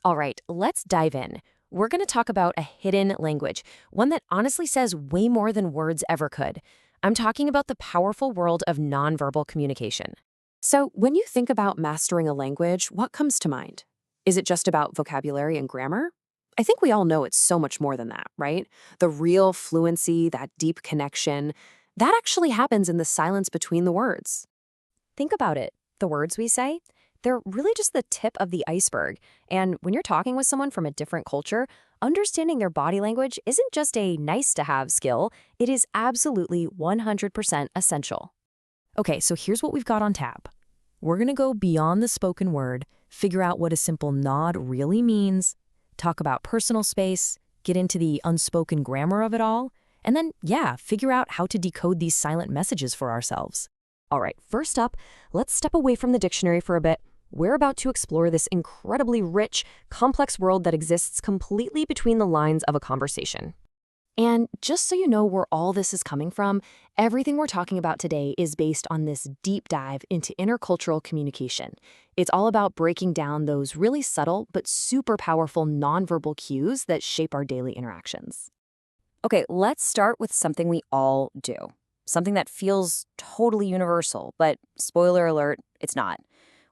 All right, let's dive in. We're going to talk about a hidden language, one that honestly says way more than words ever could. I'm talking about the powerful world of nonverbal communication. So, when you think about mastering a language, what comes to mind? Is it just about vocabulary and grammar? I think we all know it's so much more than that, right? The real fluency, that deep connection, that actually happens in the silence between the words. Think about it. The words we say, they're really just the tip of the iceberg. And when you're talking with someone from a different culture, understanding their body language isn't just a nice to have skill, it is absolutely 100% essential. Okay, so here's what we've got on tap. We're going to go beyond the spoken word, figure out what a simple nod really means, talk about personal space, get into the unspoken grammar of it all, and then, figure out how to decode these silent messages for ourselves. All right, first up, let's step away from the dictionary for a bit. We're about to explore this incredibly rich, complex world that exists completely between the lines of a conversation. And just so you know where all this is coming from, everything we're talking about today is based on this deep dive into intercultural communication. It's all about breaking down those really subtle but super powerful nonverbal cues that shape our daily interactions. Okay, let's start with something we all do. Something that feels totally universal, but spoiler alert, it's not.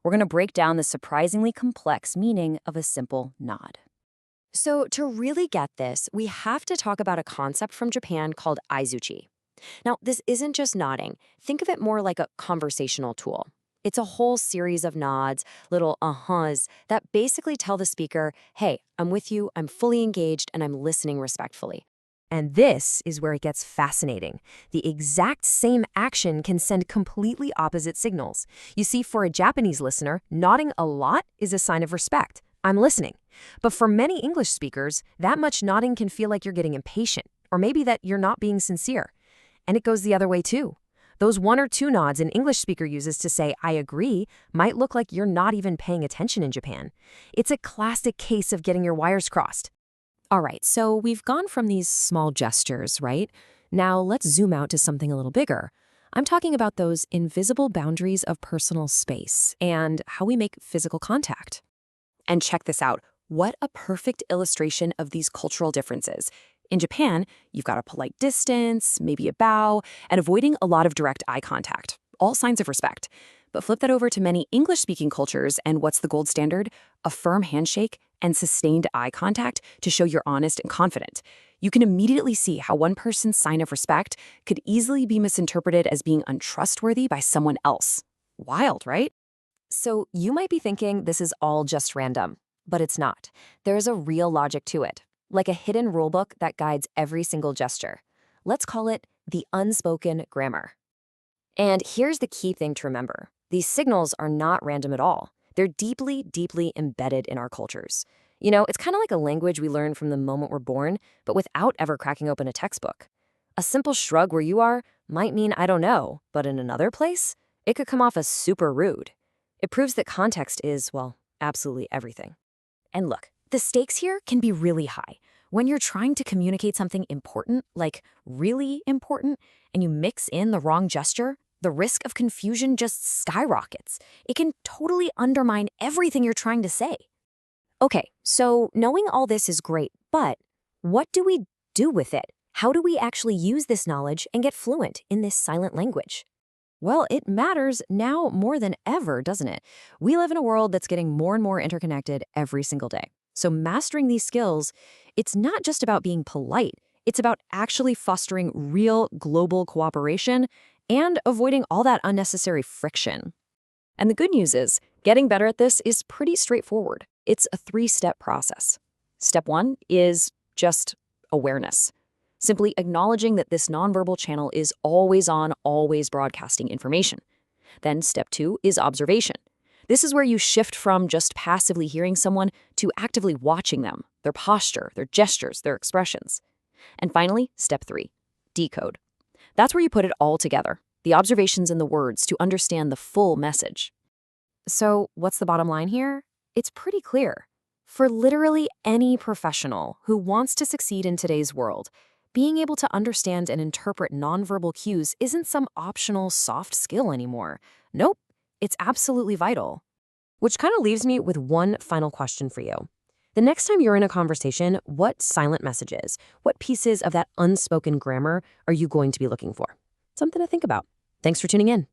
We're going to break down the surprisingly complex meaning of a simple nod. So to really get this, we have to talk about a concept from Japan called aizuchi. Now, this isn't just nodding. Think of it more like a conversational tool. It's a whole series of nods, little uh-huhs, that basically tell the speaker, hey, I'm with you, I'm fully engaged, and I'm listening respectfully. And this is where it gets fascinating. The exact same action can send completely opposite signals. You see, for a Japanese listener, nodding a lot is a sign of respect. I'm listening. But for many English speakers, that much nodding can feel like you're getting impatient, or maybe that you're not being sincere. And it goes the other way too. Those one or two nods an English speaker uses to say, I agree, might look like you're not even paying attention in Japan. It's a classic case of getting your wires crossed. All right, so we've gone from these small gestures, right? Now let's zoom out to something a little bigger. I'm talking about those invisible boundaries of personal space and how we make physical contact. And check this out. What a perfect illustration of these cultural differences. In Japan, you've got a polite distance, maybe a bow, and avoiding a lot of direct eye contact. All signs of respect. But flip that over to many English-speaking cultures, and what's the gold standard? A firm handshake and sustained eye contact to show you're honest and confident. You can immediately see how one person's sign of respect could easily be misinterpreted as being untrustworthy by someone else. Wild, right? So you might be thinking this is all just random, but it's not. There's a real logic to it, like a hidden rulebook that guides every single gesture. Let's call it the unspoken grammar. And here's the key thing to remember. These signals are not random at all. They're deeply, deeply embedded in our cultures. You know, it's kind of like a language we learn from the moment we're born, but without ever cracking open a textbook. A simple shrug where you are might mean I don't know, but in another place, it could come off as super rude. It proves that context is, well, absolutely everything. And look, the stakes here can be really high. When you're trying to communicate something important, like really important, and you mix in the wrong gesture, the risk of confusion just skyrockets. It can totally undermine everything you're trying to say. Okay, so knowing all this is great, but what do we do with it? How do we actually use this knowledge and get fluent in this silent language? Well, it matters now more than ever, doesn't it? We live in a world that's getting more and more interconnected every single day. So mastering these skills, it's not just about being polite. It's about actually fostering real global cooperation and avoiding all that unnecessary friction. And the good news is, getting better at this is pretty straightforward. It's a 3-step process. Step 1 is just awareness. Simply acknowledging that this nonverbal channel is always on, always broadcasting information. Then step 2 is observation. This is where you shift from just passively hearing someone to actively watching them, their posture, their gestures, their expressions. And finally, step 3, decode. That's where you put it all together, the observations and the words to understand the full message. So what's the bottom line here? It's pretty clear. For literally any professional who wants to succeed in today's world, being able to understand and interpret nonverbal cues isn't some optional soft skill anymore. Nope, it's absolutely vital. Which kind of leaves me with one final question for you. The next time you're in a conversation, what silent messages, what pieces of that unspoken grammar are you going to be looking for? Something to think about. Thanks for tuning in.